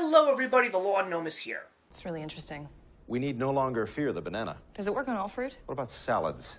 Hello everybody, the Law Gnome is here. It's really interesting. We need no longer fear the banana. Does it work on all fruit? What about salads?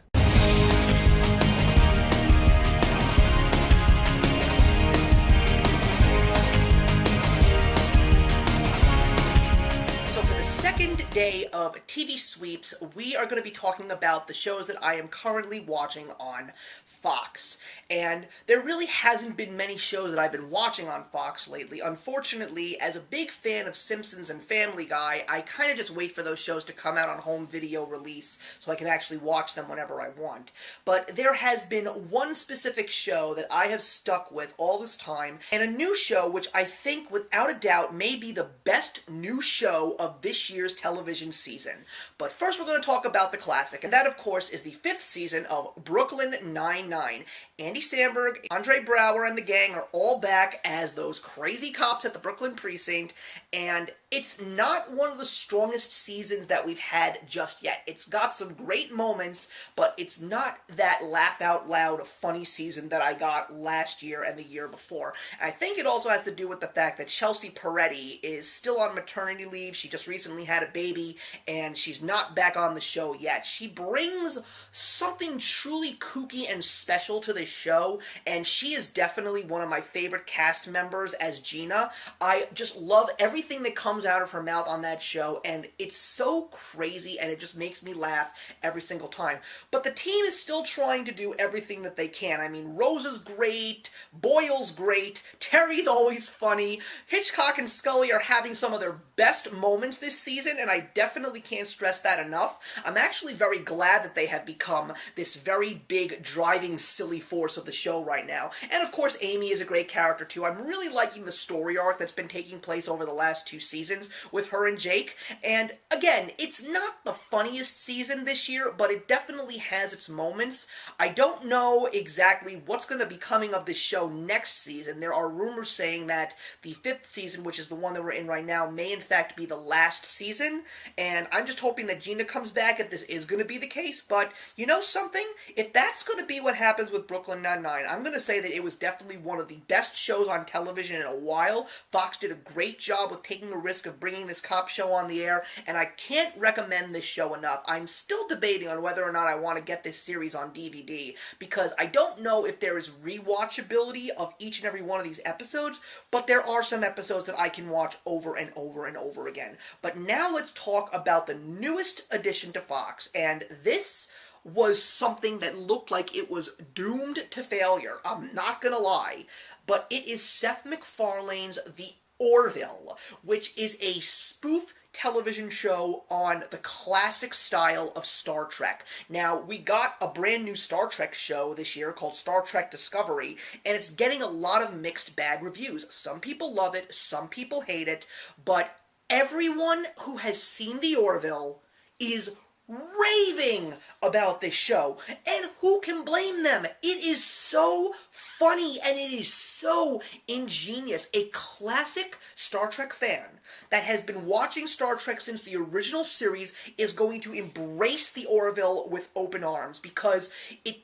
So for the second day of TV Sweeps, we are going to be talking about the shows that I am currently watching on Fox. And there really hasn't been many shows that I've been watching on Fox lately. Unfortunately, as a big fan of Simpsons and Family Guy, I kind of just wait for those shows to come out on home video release so I can actually watch them whenever I want. But there has been one specific show that I have stuck with all this time, and a new show which I think without a doubt may be the best new show of this year's television season. But first we're going to talk about the classic, and that of course is the 5th season of Brooklyn Nine-Nine. Andy Samberg, Andre Braugher, and the gang are all back as those crazy cops at the Brooklyn precinct, and it's not one of the strongest seasons that we've had just yet. It's got some great moments, but it's not that laugh-out-loud funny season that I got last year and the year before. And I think it also has to do with the fact that Chelsea Peretti is still on maternity leave. She just recently had a baby, and she's not back on the show yet. She brings something truly kooky and special to this show, and she is definitely one of my favorite cast members as Gina. I just love everything that comes out of her mouth on that show, and it's so crazy, and it just makes me laugh every single time. But the team is still trying to do everything that they can. I mean, Rose is great, Boyle's great, Terry's always funny, Hitchcock and Scully are having some of their best moments this season, and I definitely can't stress that enough. I'm actually very glad that they have become this very big, driving, silly force of the show right now. And of course, Amy is a great character too. I'm really liking the story arc that's been taking place over the last 2 seasons with her and Jake. And again, it's not the funniest season this year, but it definitely has its moments. I don't know exactly what's going to be coming of this show next season. There are rumors saying that the 5th season, which is the one that we're in right now, may in fact be the last season, and I'm just hoping that Gina comes back if this is going to be the case. But you know something? If that's going to be what happens with Brooklyn Nine-Nine, I'm going to say that it was definitely one of the best shows on television in a while. Fox did a great job with taking a risk of bringing this cop show on the air, and I can't recommend this show enough. I'm still debating on whether or not I want to get this series on DVD, because I don't know if there is rewatchability of each and every one of these episodes, but there are some episodes that I can watch over and over and over again. But now let's talk about the newest addition to Fox, and this was something that looked like it was doomed to failure. I'm not gonna lie, but it is Seth MacFarlane's The Orville, which is a spoof television show on the classic style of Star Trek. Now, we got a brand new Star Trek show this year called Star Trek Discovery, and it's getting a lot of mixed bag reviews. Some people love it, some people hate it, but everyone who has seen The Orville is raving about this show, and who can blame them? It is so funny, and it is so ingenious. A classic Star Trek fan that has been watching Star Trek since the original series is going to embrace The Orville with open arms, because it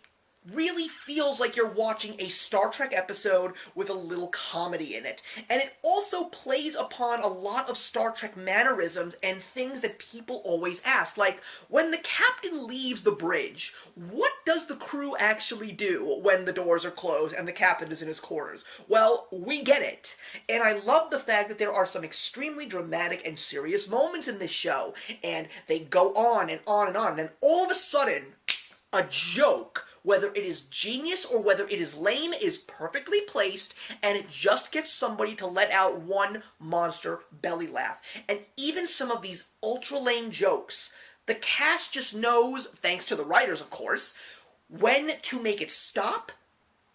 really feels like you're watching a Star Trek episode with a little comedy in it. And it also plays upon a lot of Star Trek mannerisms and things that people always ask. Like, when the captain leaves the bridge, what does the crew actually do when the doors are closed and the captain is in his quarters? Well, we get it. And I love the fact that there are some extremely dramatic and serious moments in this show, and they go on and on and on, and then all of a sudden, a joke, whether it is genius or whether it is lame, is perfectly placed, and it just gets somebody to let out one monster belly laugh. And even some of these ultra-lame jokes, the cast just knows, thanks to the writers of course, when to make it stop,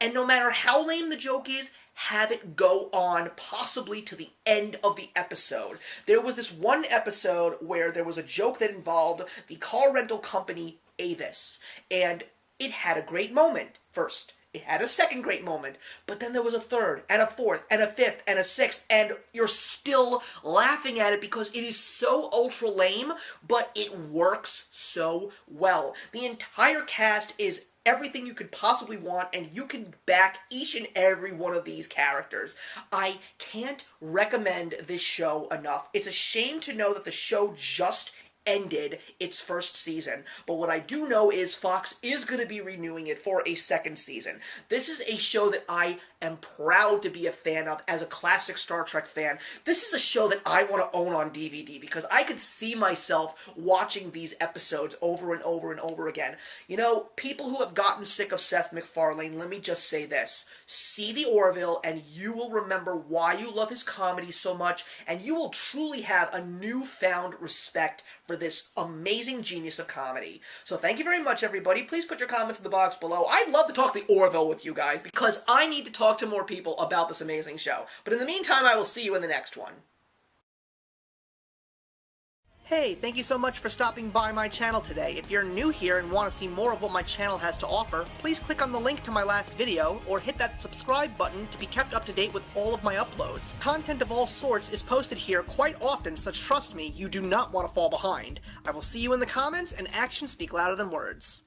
and no matter how lame the joke is, have it go on, possibly to the end of the episode. There was this one episode where there was a joke that involved the car rental company Avis, and it had a great moment first. It had a second great moment, but then there was a third, and a fourth, and a fifth, and a sixth, and you're still laughing at it because it is so ultra lame, but it works so well. The entire cast is everything you could possibly want, and you can back each and every one of these characters. I can't recommend this show enough. It's a shame to know that the show just ended its first season, but what I do know is Fox is going to be renewing it for a second season. This is a show that I am proud to be a fan of as a classic Star Trek fan. This is a show that I want to own on DVD because I could see myself watching these episodes over and over and over again. You know, people who have gotten sick of Seth MacFarlane, let me just say this. See the Orville and you will remember why you love his comedy so much, and you will truly have a newfound respect for this amazing genius of comedy. So thank you very much, everybody. Please put your comments in the box below. I'd love to talk the Orville with you guys because I need to talk to more people about this amazing show. But in the meantime, I will see you in the next one. Hey, thank you so much for stopping by my channel today. If you're new here and want to see more of what my channel has to offer, please click on the link to my last video, or hit that subscribe button to be kept up to date with all of my uploads. Content of all sorts is posted here quite often, so trust me, you do not want to fall behind. I will see you in the comments, and actions speak louder than words.